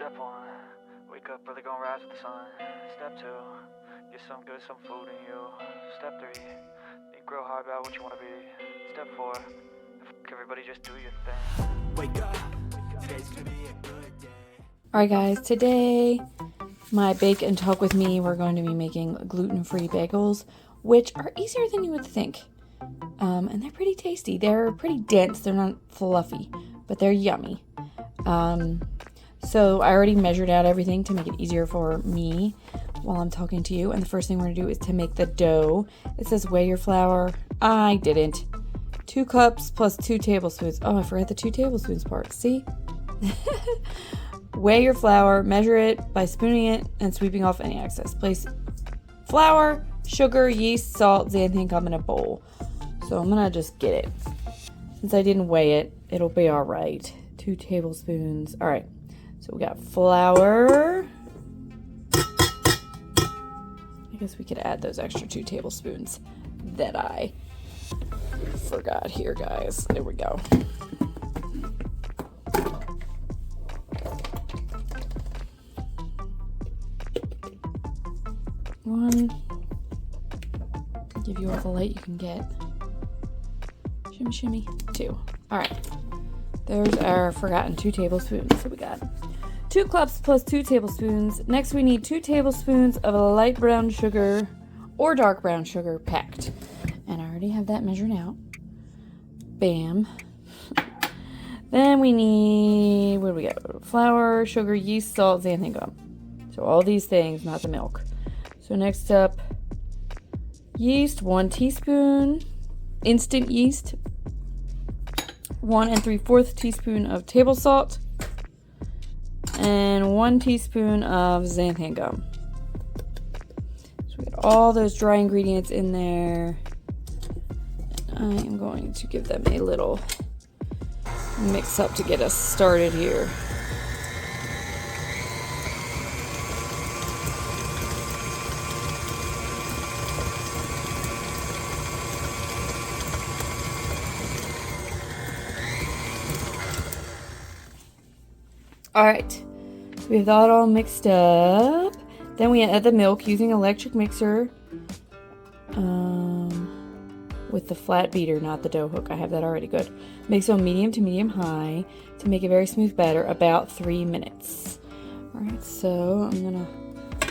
Step 1, wake up early, gonna rise with the sun. Step 2, get some good, some food in you. Step 3, think real hard about what you want to be. Step 4, everybody just do your thing. Wake up, today's gonna be a good day. Alright guys, today my bake and talk with me, we're going to be making gluten-free bagels, which are easier than you would think. And they're pretty tasty. They're pretty dense, they're not fluffy, but they're yummy. So I already measured out everything to make it easier for me while I'm talking to you. And the first thing we're going to do is to make the dough. It says weigh your flour. I didn't. 2 cups plus 2 tablespoons. Oh, I forgot the 2 tablespoons part. See? Weigh your flour. Measure it by spooning it and sweeping off any excess. Place flour, sugar, yeast, salt, xanthan gum in a bowl. So I'm going to just get it. Since I didn't weigh it, it'll be all right. 2 tablespoons. All right. So we got flour. I guess we could add those extra 2 tablespoons that I forgot here, guys. There we go. One. Give you all the light you can get. Shimmy, shimmy. 2. All right. There's our forgotten 2 tablespoons. So we got 2 cups plus 2 tablespoons. Next we need 2 tablespoons of light brown sugar or dark brown sugar packed. And I already have that measured out. Bam. Then we need, what do we got? Flour, sugar, yeast, salt, xanthan gum. So all these things, not the milk. So next up, yeast, 1 teaspoon. Instant yeast. 1 3/4 teaspoon of table salt. And 1 teaspoon of xanthan gum. So we got all those dry ingredients in there. And I am going to give them a little mix up to get us started here. All right, we have that all mixed up. Then we add the milk using electric mixer with the flat beater, not the dough hook. I have that already. Good. Mix on medium to medium high to make a very smooth batter, about 3 minutes. All right, so I'm gonna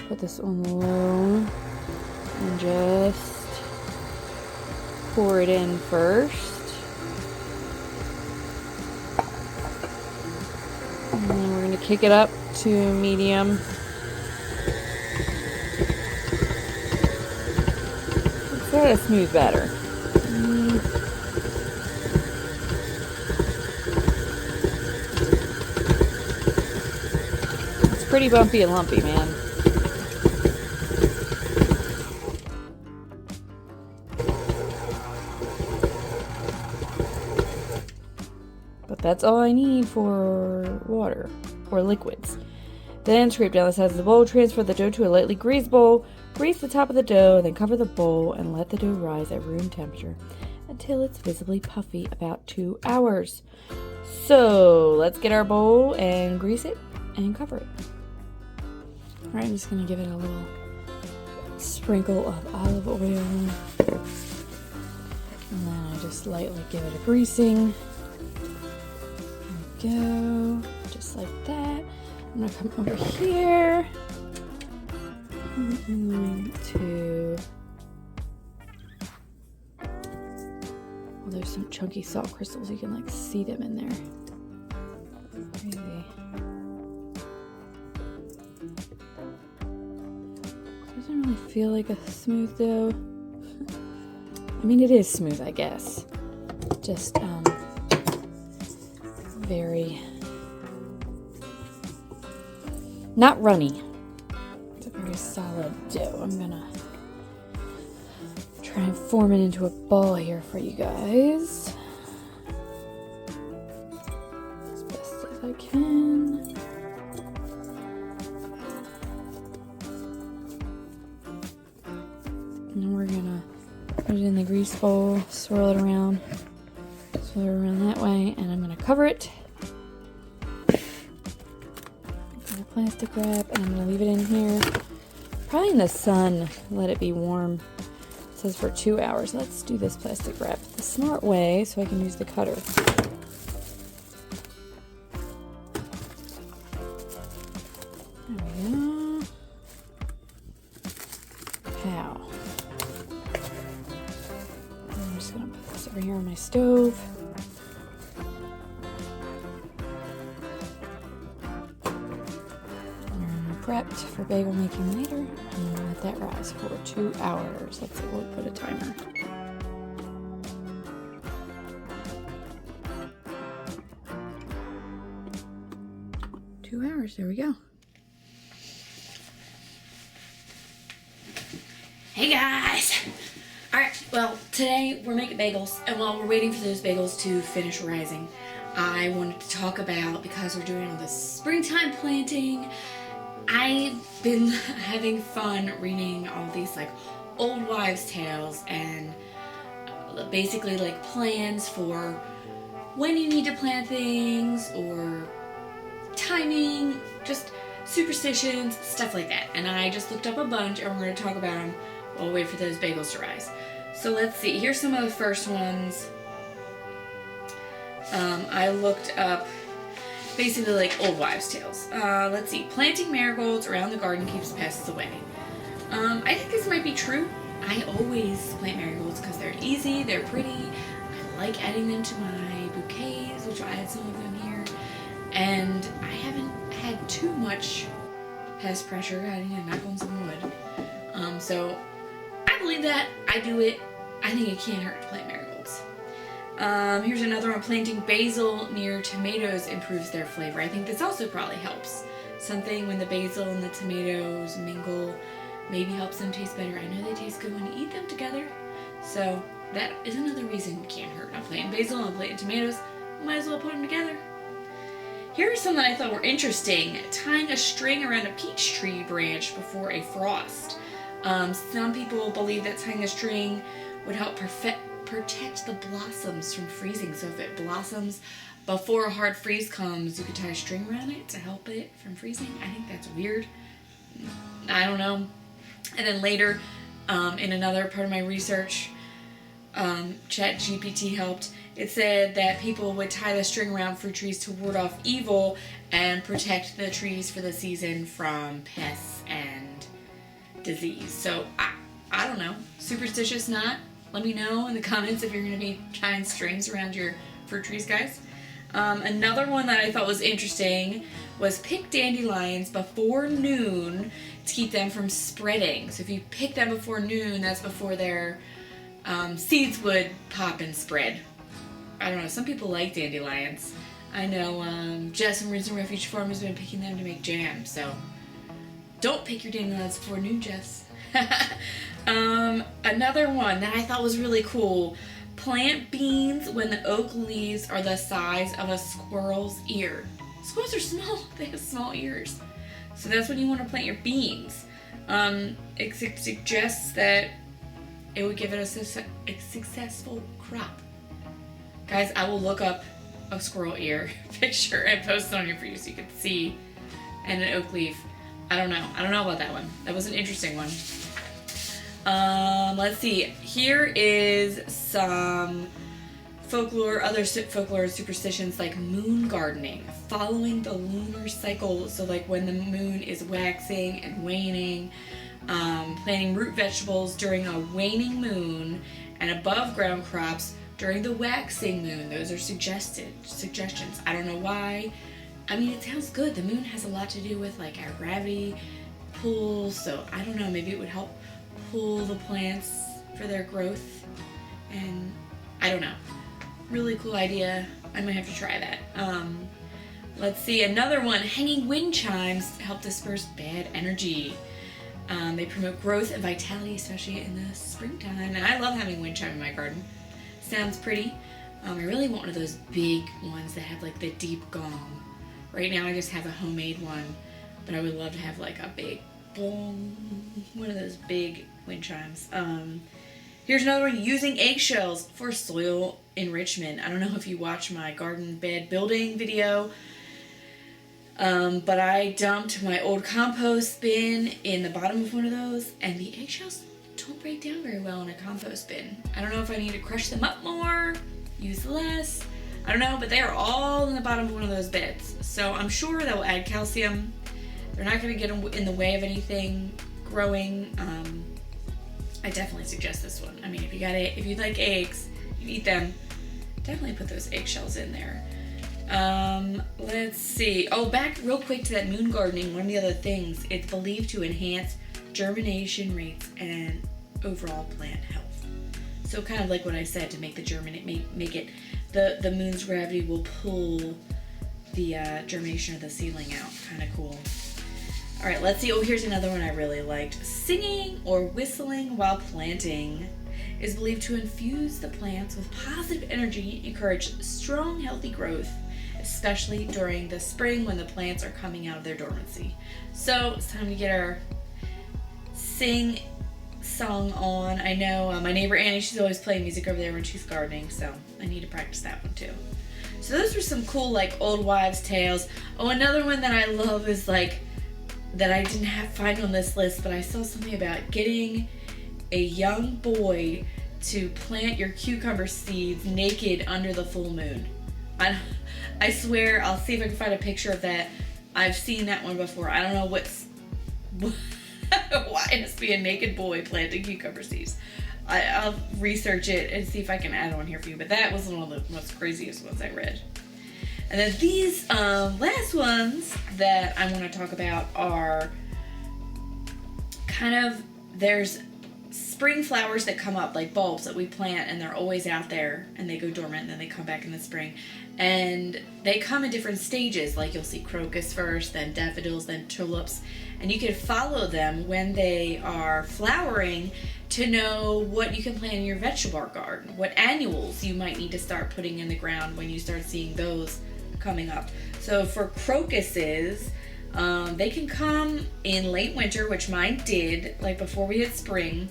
put this on low and just pour it in first. And then we're going to kick it up to medium. It's got a smooth batter. It's pretty bumpy and lumpy, man. But that's all I need for water or liquids. Then scrape down the sides of the bowl, transfer the dough to a lightly greased bowl, grease the top of the dough, then cover the bowl and let the dough rise at room temperature until it's visibly puffy, about 2 hours. So let's get our bowl and grease it and cover it. Alright, I'm just going to give it a little sprinkle of olive oil. And then I just lightly give it a greasing. Go just like that. I'm gonna come over here to well, there's some chunky salt crystals. You can like see them in there. Crazy. Doesn't really feel like a smooth dough. I mean, it is smooth, I guess. Just very not runny. It's a very solid dough. I'm gonna try and form it into a ball here for you guys as best as I can. And then we're gonna put it in the grease bowl, swirl it around that way, and I'm gonna cover it. a plastic wrap, and I'm going to leave it in here. Probably in the sun, let it be warm. It says for 2 hours. Let's do this plastic wrap the smart way so I can use the cutter. There we go. Pow. I'm just going to put this over here on my stove. Prepped for bagel making later, and let that rise for 2 hours. Let's see, we'll put a timer. There we go. Hey guys! Alright, well, today we're making bagels, and while we're waiting for those bagels to finish rising, I wanted to talk about, because we're doing all this springtime planting, I've been having fun reading all these like old wives' tales and basically like plans for when you need to plant things or timing, just superstitions, stuff like that. And I just looked up a bunch and we're going to talk about them while we wait for those bagels to rise. So let's see, here's some of the first ones. I looked up basically like old wives' tales. Let's see. Planting marigolds around the garden keeps pests away. I think this might be true. I always plant marigolds because they're easy, they're pretty. I like adding them to my bouquets, which I add some of them here. And I haven't had too much pest pressure. I need to knock on some wood. So I believe that. I do it. I think it can't hurt to plant marigolds. Here's another one. Planting basil near tomatoes improves their flavor. I think this also probably helps. Something when the basil and the tomatoes mingle maybe helps them taste better. I know they taste good when you eat them together. So that is another reason it can't hurt. I'm planting basil and I'm planting tomatoes. Might as well put them together. Here are some that I thought were interesting. Tying a string around a peach tree branch before a frost. Some people believe that tying a string would help protect the blossoms from freezing. So if it blossoms before a hard freeze comes, you could tie a string around it to help it from freezing. I think that's weird. I don't know. And then later, in another part of my research, ChatGPT helped. It said that people would tie the string around fruit trees to ward off evil and protect the trees for the season from pests and disease. So I don't know. Superstitious, not? Let me know in the comments if you're going to be tying strings around your fruit trees, guys. Another one that I thought was interesting was pick dandelions before noon to keep them from spreading. So if you pick them before noon, that's before their seeds would pop and spread. I don't know, some people like dandelions. I know Jess from Rinse and Refuge Farm has been picking them to make jam, so don't pick your dandelions before noon, Jess. Another one that I thought was really cool. Plant beans when the oak leaves are the size of a squirrel's ear. Squirrels are small. They have small ears. So that's when you want to plant your beans. It suggests that it would give it a successful crop. Guys, I will look up a squirrel ear picture and post it on here for you so you can see. And an oak leaf. I don't know. I don't know about that one. That was an interesting one. Let's see. Here is some folklore, other folklore superstitions like moon gardening, following the lunar cycle. So like when the moon is waxing and waning, planting root vegetables during a waning moon, and above ground crops during the waxing moon. Those are suggestions. I don't know why. I mean, it sounds good. The moon has a lot to do with like our gravity pull, so I don't know. Maybe it would help pull the plants for their growth, and I don't know. Really cool idea. I might have to try that. Let's see, another one. Hanging wind chimes help disperse bad energy. They promote growth and vitality, especially in the springtime. And I love having wind chime in my garden. Sounds pretty. I really want one of those big ones that have like the deep gong. Right now I just have a homemade one, but I would love to have like a big boom, one of those big wind chimes. Here's another one. Using eggshells for soil enrichment. I don't know if you watch my garden bed building video. But I dumped my old compost bin in the bottom of one of those, and the eggshells don't break down very well in a compost bin. I don't know if I need to crush them up more, use less. I don't know, but they are all in the bottom of one of those beds. So I'm sure they'll add calcium. They're not going to get in the way of anything growing. I definitely suggest this one. I mean, if you like eggs, you eat them, definitely put those eggshells in there. Let's see. Oh, back real quick to that moon gardening. One of the other things, it's believed to enhance germination rates and overall plant health. So kind of like what I said, to make the make it, the moon's gravity will pull the germination of the seedling out. Kind of cool. All right, let's see. Oh, here's another one I really liked. Singing or whistling while planting is believed to infuse the plants with positive energy, encourage strong, healthy growth, especially during the spring when the plants are coming out of their dormancy. So it's time to get our sing song on. I know my neighbor Annie, she's always playing music over there when she's gardening, so I need to practice that one too. So those were some cool like old wives' tales. Oh, another one that I love is like, that I didn't find on this list, but I saw something about getting a young boy to plant your cucumber seeds naked under the full moon. I swear, I'll see if I can find a picture of that. I've seen that one before. I don't know why it has to be a naked boy planting cucumber seeds. I'll research it and see if I can add one here for you, but that was one of the most craziest ones I read. And then these last ones that I want to talk about are kind of, there's spring flowers that come up, like bulbs that we plant, and they're always out there, and they go dormant, and then they come back in the spring. And they come in different stages, like you'll see crocus first, then daffodils, then tulips. And you can follow them when they are flowering to know what you can plant in your vegetable garden, what annuals you might need to start putting in the ground when you start seeing those coming up. So for crocuses, they can come in late winter, which mine did, like before we hit spring,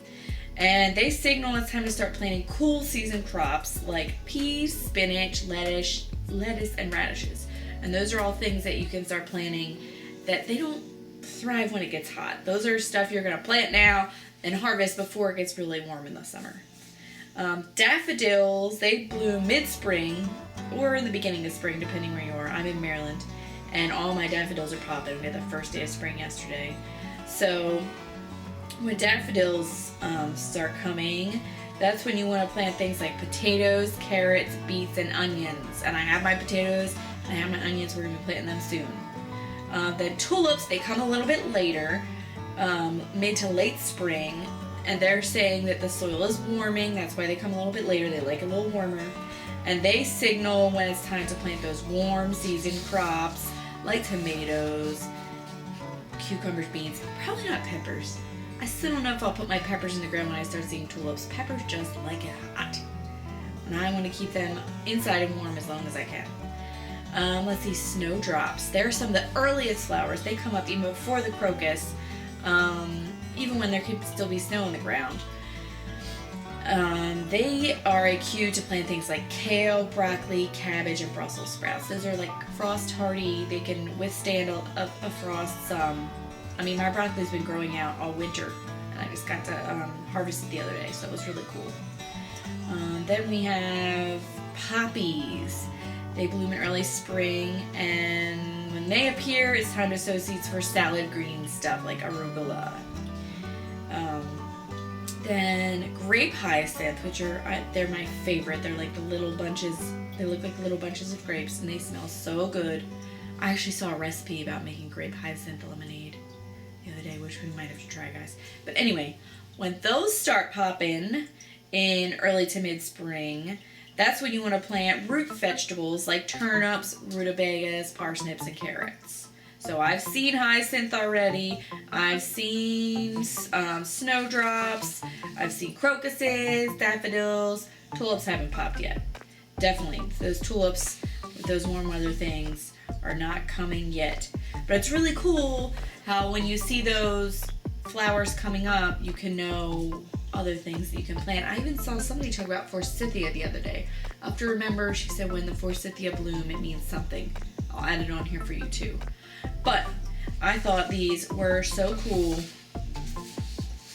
and they signal it's time to start planting cool season crops like peas, spinach, lettuce, and radishes. And those are all things that you can start planting that they don't thrive when it gets hot. Those are stuff you're going to plant now and harvest before it gets really warm in the summer. Daffodils, they bloom mid-spring or in the beginning of spring, depending where you are. I'm in Maryland, and all my daffodils are popping. We had the first day of spring yesterday. So when daffodils start coming, that's when you want to plant things like potatoes, carrots, beets, and onions. And I have my potatoes, and I have my onions. We're going to be planting them soon. Then tulips, they come a little bit later, mid to late spring. And they're saying that the soil is warming. That's why they come a little bit later. They like a little warmer. And they signal when it's time to plant those warm season crops like tomatoes, cucumbers, beans, probably not peppers. I still don't know if I'll put my peppers in the ground when I start seeing tulips. Peppers just like it hot. And I want to keep them inside and warm as long as I can. Let's see, snowdrops. They're some of the earliest flowers. They come up even before the crocus. Even when there could still be snow on the ground. They are a cue to plant things like kale, broccoli, cabbage, and Brussels sprouts. Those are like frost hardy. They can withstand a frost. My broccoli's been growing out all winter, and I just got to harvest it the other day, so it was really cool. Then we have poppies. They bloom in early spring, and when they appear, it's time to sow seeds for salad green stuff like arugula. Then grape hyacinth, which they're my favorite. They're like the little bunches. They look like little bunches of grapes, and they smell so good. I actually saw a recipe about making grape hyacinth lemonade the other day, which we might have to try, guys. But anyway, when those start popping in early to mid-spring, that's when you want to plant root vegetables like turnips, rutabagas, parsnips, and carrots. So I've seen hyacinth already. I've seen snowdrops. I've seen crocuses, daffodils. Tulips haven't popped yet. Definitely, those tulips with those warm weather things are not coming yet. But it's really cool how when you see those flowers coming up, you can know other things that you can plant. I even saw somebody talk about forsythia the other day. I have to remember, she said when the forsythia bloom, it means something. I'll add it on here for you too. But I thought these were so cool.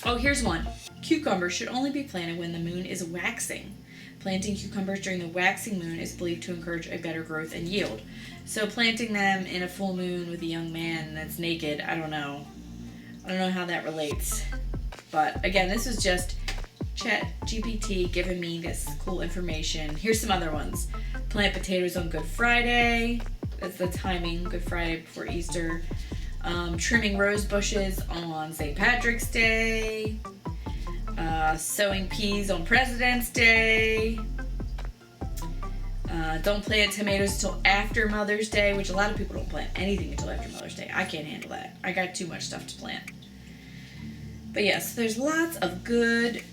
Oh, here's one. Cucumbers should only be planted when the moon is waxing. Planting cucumbers during the waxing moon is believed to encourage a better growth and yield. So planting them in a full moon with a young man that's naked, I don't know. I don't know how that relates. But again, this is just ChatGPT giving me this cool information. Here's some other ones. Plant potatoes on Good Friday. That's the timing, Good Friday before Easter. Trimming rose bushes on St. Patrick's Day. Sowing peas on President's Day. Don't plant tomatoes until after Mother's Day, which a lot of people don't plant anything until after Mother's Day. I can't handle that. I got too much stuff to plant. But yes, there's lots of good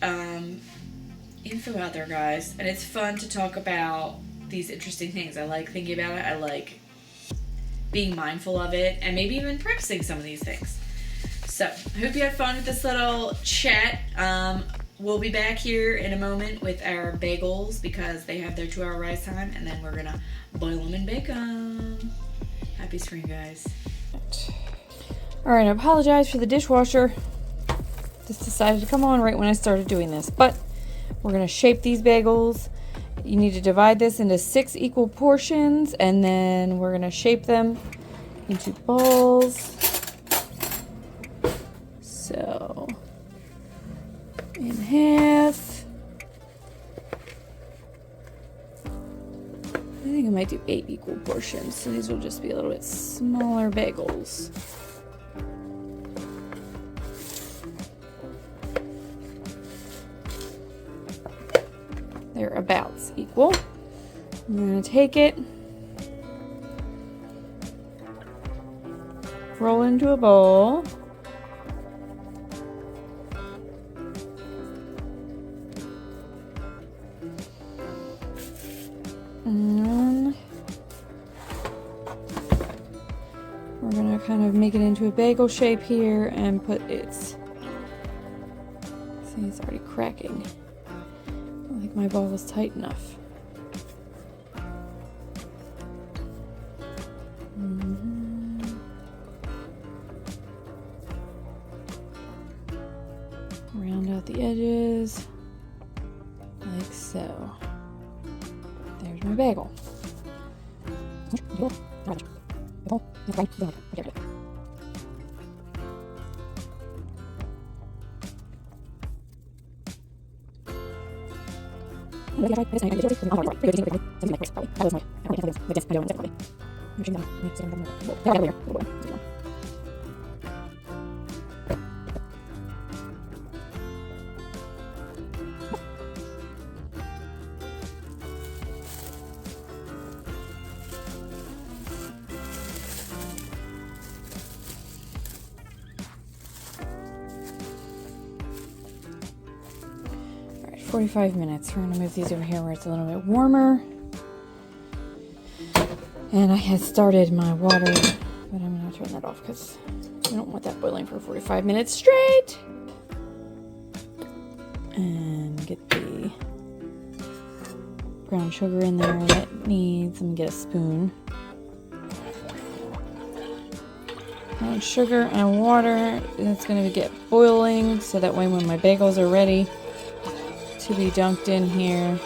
info out there, guys. And it's fun to talk about these interesting things. I like thinking about it. I like being mindful of it and maybe even practicing some of these things. So, I hope you had fun with this little chat. We'll be back here in a moment with our bagels because they have their 2-hour rise time, and then we're going to boil them and bake them. Happy spring, guys. Alright, I apologize for the dishwasher. Just decided to come on right when I started doing this. But we're going to shape these bagels. You need to divide this into 6 equal portions, and then we're going to shape them into balls. So, in half. I think I might do 8 equal portions, so these will just be a little bit smaller bagels. They're about equal. I'm going to take it, roll into a bowl. And we're going to kind of make it into a bagel shape here and put its, see, it's already cracking. I don't think my ball is tight enough. Round out the edges like so. There's my bagel. Alright, 45 minutes. We're gonna move these over here where it's a little bit warmer. And I had started my water, but I'm gonna turn that off because I don't want that boiling for 45 minutes straight. And get the brown sugar in there that it needs. Let me get a spoon. Brown sugar and water. And it's going to get boiling so that way when my bagels are ready to be dunked in here.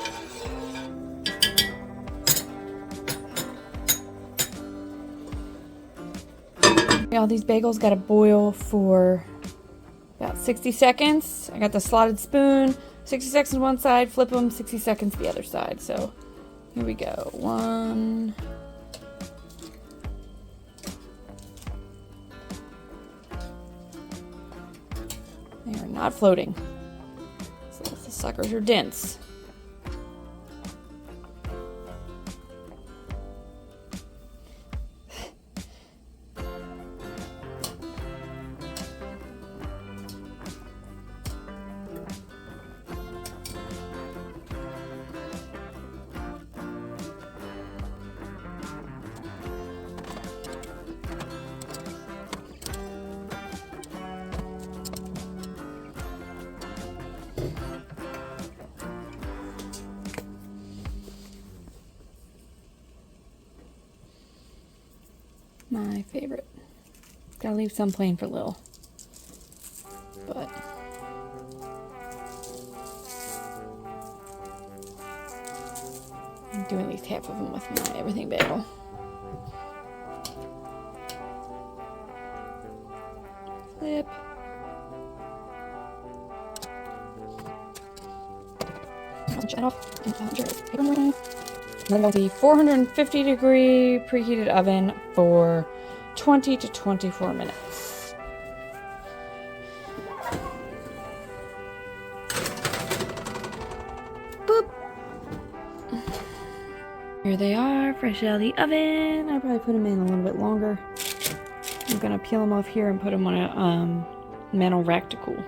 All these bagels got to boil for about 60 seconds. I got the slotted spoon. 60 seconds one side, flip them, 60 seconds the other side. So here we go. 1. They are not floating. So the suckers are dense. My favorite. Gotta leave some plain for Lil. But I'm doing at least half of them with my everything bagel. Flip. I'll shut off. Then go the 450 degree preheated oven for 20 to 24 minutes. Boop. Here they are, fresh out of the oven. I'll probably put them in a little bit longer. I'm gonna peel them off here and put them on a mantle rack to cool.